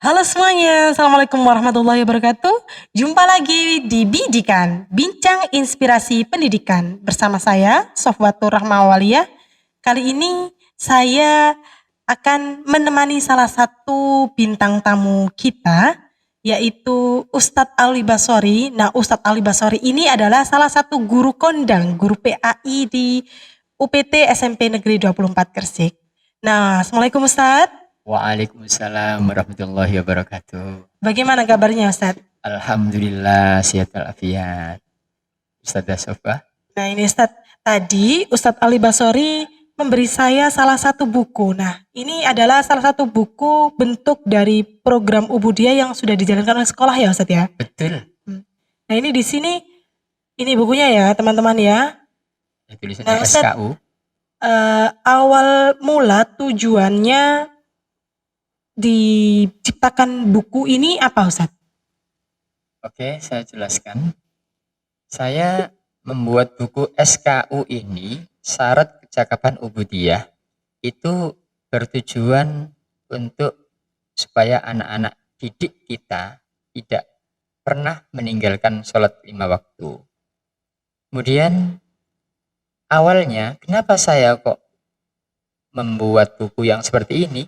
Halo semuanya, Assalamualaikum warahmatullahi wabarakatuh. Jumpa lagi di Bidikan, Bincang Inspirasi Pendidikan. Bersama saya, Sofwatur Rahmawaliyah. Kali ini saya akan menemani salah satu bintang tamu kita, yaitu Ustadz Ali Basori. Nah, Ustadz Ali Basori ini adalah salah satu guru kondang, guru PAI di UPT SMP Negeri 24 Gresik. Nah, Assalamualaikum Ustadz. Waalaikumsalam warahmatullahi wabarakatuh. Bagaimana kabarnya Ustadz? Alhamdulillah sehat walafiat. Ustazah Sofa. Nah ini Ustadz, tadi Ustadz Ali Basori memberi saya salah satu buku. Nah ini adalah salah satu buku bentuk dari program Ubudiyah yang sudah dijalankan oleh sekolah ya Ustadz ya? Betul. Nah ini di sini, ini bukunya ya teman-teman ya. Tulisannya Nah, Ustadz, SKU. awal mula tujuannya diciptakan buku ini apa Ustadz? Oke, saya jelaskan. Saya membuat buku SKU ini, syarat kecakapan ubudiyah, itu bertujuan untuk supaya anak-anak didik kita tidak pernah meninggalkan sholat 5 waktu. Kemudian awalnya kenapa saya kok membuat buku yang seperti ini?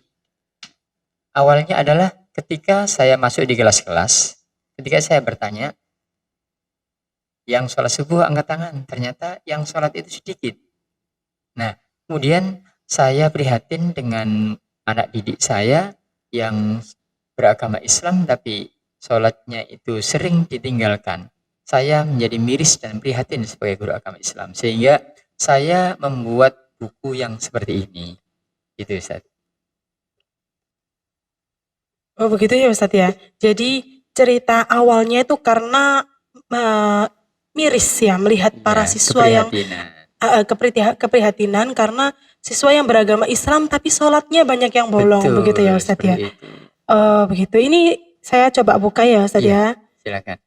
Awalnya adalah ketika saya masuk di kelas-kelas, ketika saya bertanya, yang sholat subuh angkat tangan, ternyata yang sholat itu sedikit. Nah, kemudian saya prihatin dengan anak didik saya yang beragama Islam tapi sholatnya itu sering ditinggalkan. Saya menjadi miris dan prihatin sebagai guru agama Islam, sehingga saya membuat buku yang seperti ini. Gitu Ustaz. Oh begitu ya Ustadz ya. Jadi cerita awalnya itu karena miris ya melihat para siswa yang keprihatinan karena siswa yang beragama Islam tapi sholatnya banyak yang bolong. Betul, begitu ya Ustadz ya. itu. Oh begitu. Ini saya coba buka ya Ustadz ya. Silakan.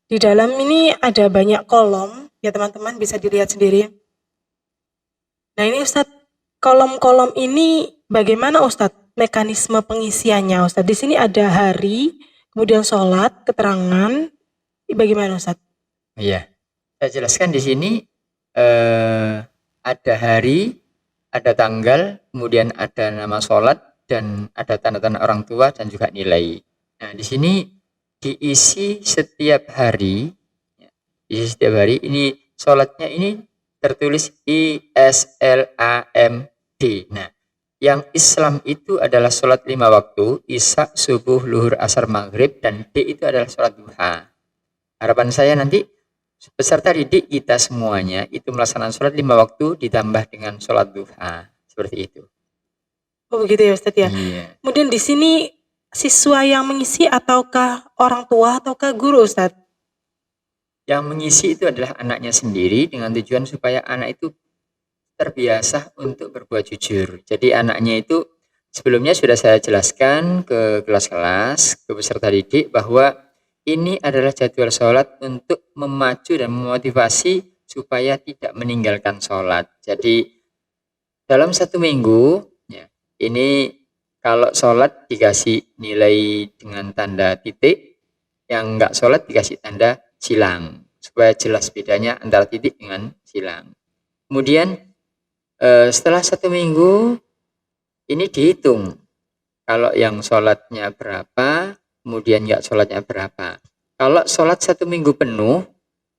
Di dalam ini ada banyak kolom ya teman-teman bisa dilihat sendiri. Nah ini Ustadz, kolom-kolom ini bagaimana Ustadz mekanisme pengisiannya Ustadz? Di sini ada hari, kemudian sholat, keterangan, bagaimana Ustadz? Iya, saya jelaskan di sini ada hari, ada tanggal, kemudian ada nama sholat dan ada tanda-tanda orang tua dan juga nilai. Nah di sini diisi setiap hari, ini sholatnya ini tertulis ISLAMD. Nah, yang Islam itu adalah sholat 5 waktu, Isya, subuh, luhur, asar, maghrib, dan D itu adalah sholat duha. Harapan saya nanti peserta didik kita semuanya itu melaksanakan sholat 5 waktu ditambah dengan sholat duha. Seperti itu. Oh begitu ya Ustadz ya. Iya. Kemudian di sini siswa yang mengisi ataukah orang tua ataukah guru Ustadz? Yang mengisi itu adalah anaknya sendiri dengan tujuan supaya anak itu terbiasa untuk berbuat jujur. Jadi anaknya itu sebelumnya sudah saya jelaskan ke kelas-kelas, ke peserta didik bahwa ini adalah jadwal sholat untuk memacu dan memotivasi supaya tidak meninggalkan sholat. Jadi dalam 1 minggu, ya, ini kalau sholat dikasih nilai dengan tanda titik, yang enggak sholat dikasih tanda silang supaya jelas bedanya antara titik dengan silang. Kemudian setelah 1 minggu ini dihitung kalau yang sholatnya berapa, kemudian enggak sholatnya berapa. Kalau sholat 1 minggu penuh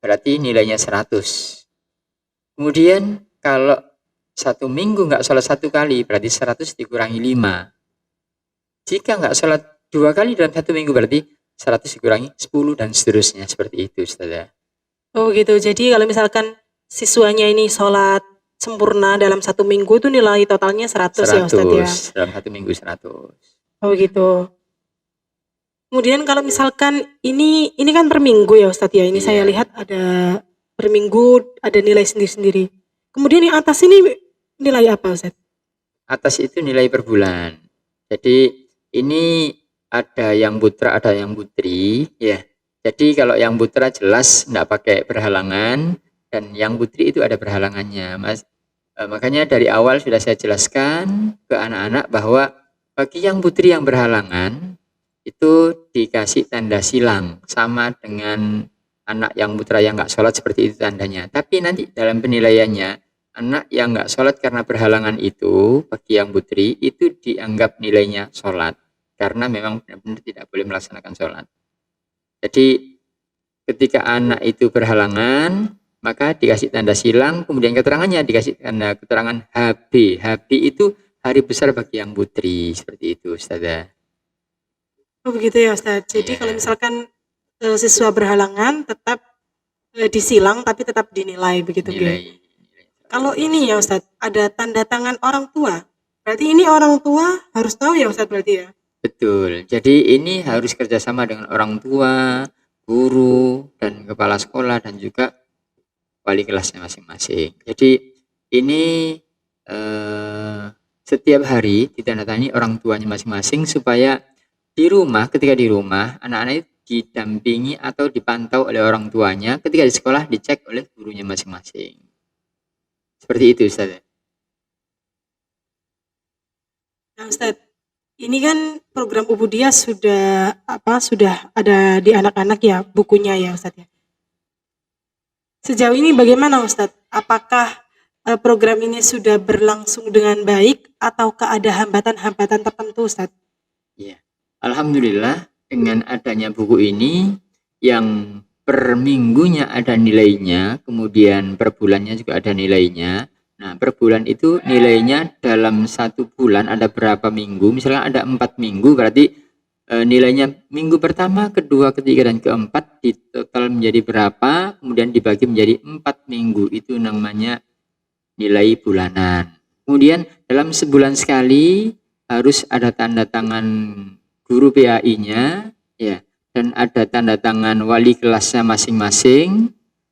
berarti nilainya 100. Kemudian kalau 1 minggu enggak sholat 1 kali berarti 100 dikurangi 5. Jika enggak sholat 2 kali dalam 1 minggu berarti 100 dikurangi 10 dan seterusnya, seperti itu Ustazah. Oh gitu, jadi kalau misalkan siswanya ini sholat sempurna dalam 1 minggu itu nilai totalnya 100 ya Ustadz ya? Dalam 1 minggu 100. Oh gitu. Kemudian kalau misalkan ini kan per minggu ya Ustadz ya, ini saya lihat ada per minggu ada nilai sendiri-sendiri. Kemudian yang atas ini nilai apa Ustadz? Atas itu nilai per bulan. Jadi ini ada yang putra, ada yang putri, ya. Jadi kalau yang putra jelas enggak pakai berhalangan dan yang putri itu ada berhalangannya, Mas. Makanya dari awal sudah saya jelaskan ke anak-anak bahwa bagi yang putri yang berhalangan itu dikasih tanda silang, sama dengan anak yang putra yang nggak sholat seperti itu tandanya. Tapi nanti dalam penilaiannya, anak yang nggak sholat karena berhalangan itu, bagi yang putri, itu dianggap nilainya sholat. Karena memang benar-benar tidak boleh melaksanakan sholat. Jadi ketika anak itu berhalangan, maka dikasih tanda silang, kemudian keterangannya dikasih tanda keterangan HB. HB itu hari besar bagi yang putri, seperti itu Ustazah. Oh begitu ya Ustadz. Jadi kalau Iya. misalkan siswa berhalangan tetap disilang tapi tetap dinilai begitu Ge. Nilai. Kalau ini ya Ustadz, ada tanda tangan orang tua. Berarti ini orang tua harus tahu ya Ustadz berarti ya? Betul. Jadi ini harus kerjasama dengan orang tua, guru, dan kepala sekolah, dan juga wali kelasnya masing-masing. Jadi ini setiap hari ditandatangani orang tuanya masing-masing supaya di rumah, ketika di rumah, anak-anak itu didampingi atau dipantau oleh orang tuanya, ketika di sekolah dicek oleh gurunya masing-masing. Seperti itu Ustaz. Nah Ustadz, ini kan program Ubudiyah sudah ada di anak-anak ya, bukunya ya Ustadz ya. Sejauh ini bagaimana Ustadz? Apakah program ini sudah berlangsung dengan baik ataukah ada hambatan-hambatan tertentu Ustadz? Iya. Alhamdulillah dengan adanya buku ini yang per minggunya ada nilainya, kemudian per bulannya juga ada nilainya. Nah, per bulan itu nilainya dalam 1 bulan ada berapa minggu, misalnya ada 4 minggu, berarti nilainya minggu pertama, kedua, ketiga, dan keempat di total menjadi berapa, kemudian dibagi menjadi 4 minggu, itu namanya nilai bulanan. Kemudian dalam sebulan sekali harus ada tanda tangan guru PAI-nya, ya, dan ada tanda tangan wali kelasnya masing-masing,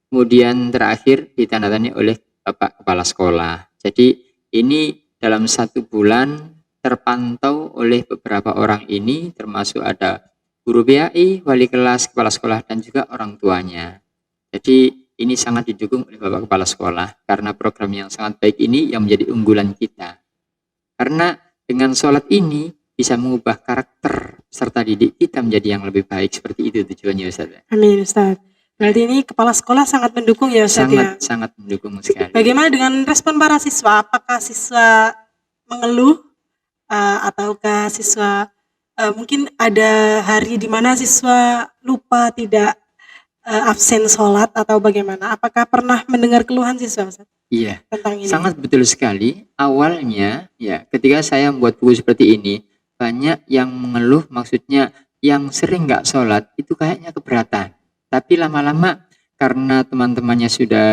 kemudian terakhir ditandatangani oleh Bapak Kepala Sekolah. Jadi ini dalam 1 bulan terpantau oleh beberapa orang ini, termasuk ada guru PAI, wali kelas, kepala sekolah, dan juga orang tuanya. Jadi ini sangat didukung oleh Bapak Kepala Sekolah, karena program yang sangat baik ini yang menjadi unggulan kita. Karena dengan sholat ini bisa mengubah karakter serta didik kita menjadi yang lebih baik, seperti itu tujuannya Ustaz. Amin Ustaz. Berarti ini kepala sekolah sangat mendukung ya Ustaz ya? Sangat mendukung sekali. Bagaimana dengan respon para siswa? Apakah siswa mengeluh ataukah siswa mungkin ada hari di mana siswa lupa tidak absen sholat atau bagaimana? Apakah pernah mendengar keluhan siswa Ustaz? Iya, tentang ini? sangat betul sekali. Awalnya ya ketika saya membuat buku seperti ini, banyak yang mengeluh, maksudnya yang sering nggak sholat itu kayaknya keberatan. Tapi lama-lama karena teman-temannya sudah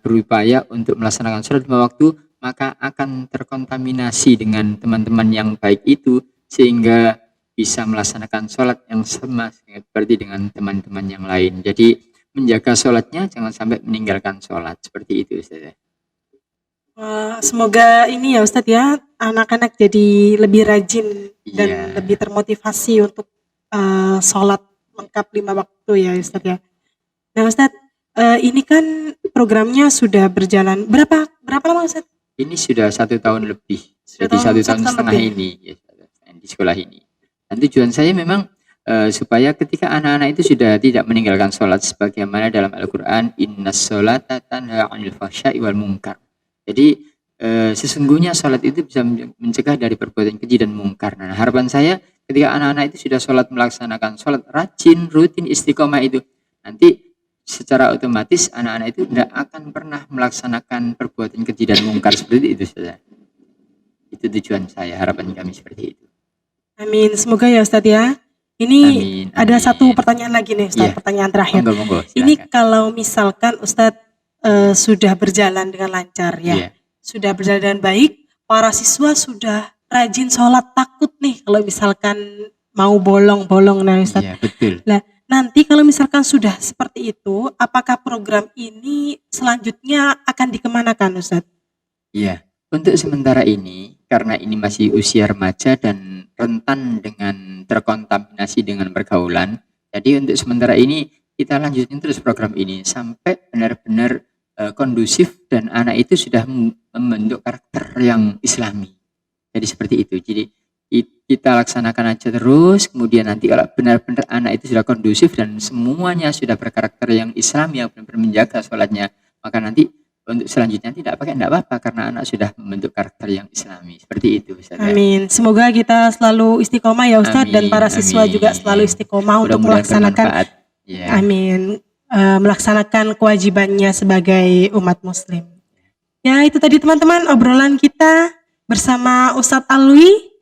berupaya untuk melaksanakan sholat 5 waktu, maka akan terkontaminasi dengan teman-teman yang baik itu, sehingga bisa melaksanakan sholat yang sama seperti dengan teman-teman yang lain. Jadi menjaga sholatnya, jangan sampai meninggalkan sholat, seperti itu Ustaz. Semoga ini ya Ustadz ya, anak-anak jadi lebih rajin dan Iya. lebih termotivasi untuk sholat lengkap 5 waktu ya Ustadz ya. Nah Ustadz, ini kan programnya sudah berjalan berapa lama Ustadz? Ini sudah 1 tahun lebih, Sudah jadi 1 tahun tahun setengah lebih. ini ya, di sekolah ini. Dan tujuan saya memang supaya ketika anak-anak itu sudah tidak meninggalkan sholat, sebagaimana dalam Al-Quran, innas sholata tanha 'anil fahsya'i wal munkar. Jadi sesungguhnya sholat itu bisa mencegah dari perbuatan keji dan mungkar. Nah, harapan saya ketika anak-anak itu sudah sholat, melaksanakan sholat rajin, rutin, istiqomah itu, nanti secara otomatis anak-anak itu tidak akan pernah melaksanakan perbuatan keji dan mungkar seperti itu saja. Itu tujuan saya, harapan kami seperti itu. Amin, semoga ya Ustadz ya. Ini Amin, ada amin. satu pertanyaan lagi nih Ustadz, Iya. pertanyaan terakhir. Monggo, Ini silakan. kalau misalkan Ustadz sudah berjalan dengan lancar ya, Iya. sudah berjalan dengan baik, para siswa sudah rajin sholat, takut nih kalau misalkan mau bolong-bolong nah Ustadz. Iya, betul. Nah, nanti kalau misalkan sudah seperti itu, apakah program ini selanjutnya akan dikemanakan Ustadz? Iya, untuk sementara ini, karena ini masih usia remaja dan rentan dengan terkontaminasi dengan pergaulan, jadi untuk sementara ini kita lanjutin terus program ini sampai benar-benar kondusif dan anak itu sudah membentuk karakter yang islami. Jadi seperti itu. Jadi kita laksanakan aja terus, kemudian nanti kalau benar-benar anak itu sudah kondusif dan semuanya sudah berkarakter yang Islami, yang benar-benar menjaga sholatnya, maka nanti untuk selanjutnya tidak apa-apa karena anak sudah membentuk karakter yang Islami. Seperti itu Ustaz. Amin. Semoga kita selalu istiqomah ya Ustadz, dan para siswa juga selalu istiqomah untuk melaksanakan amin, melaksanakan kewajibannya sebagai umat muslim. Ya, itu tadi teman-teman obrolan kita bersama Ustadz Alwi.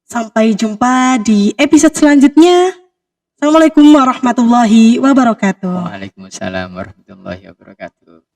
Sampai jumpa di episode selanjutnya. Assalamualaikum warahmatullahi wabarakatuh. Waalaikumsalam warahmatullahi wabarakatuh.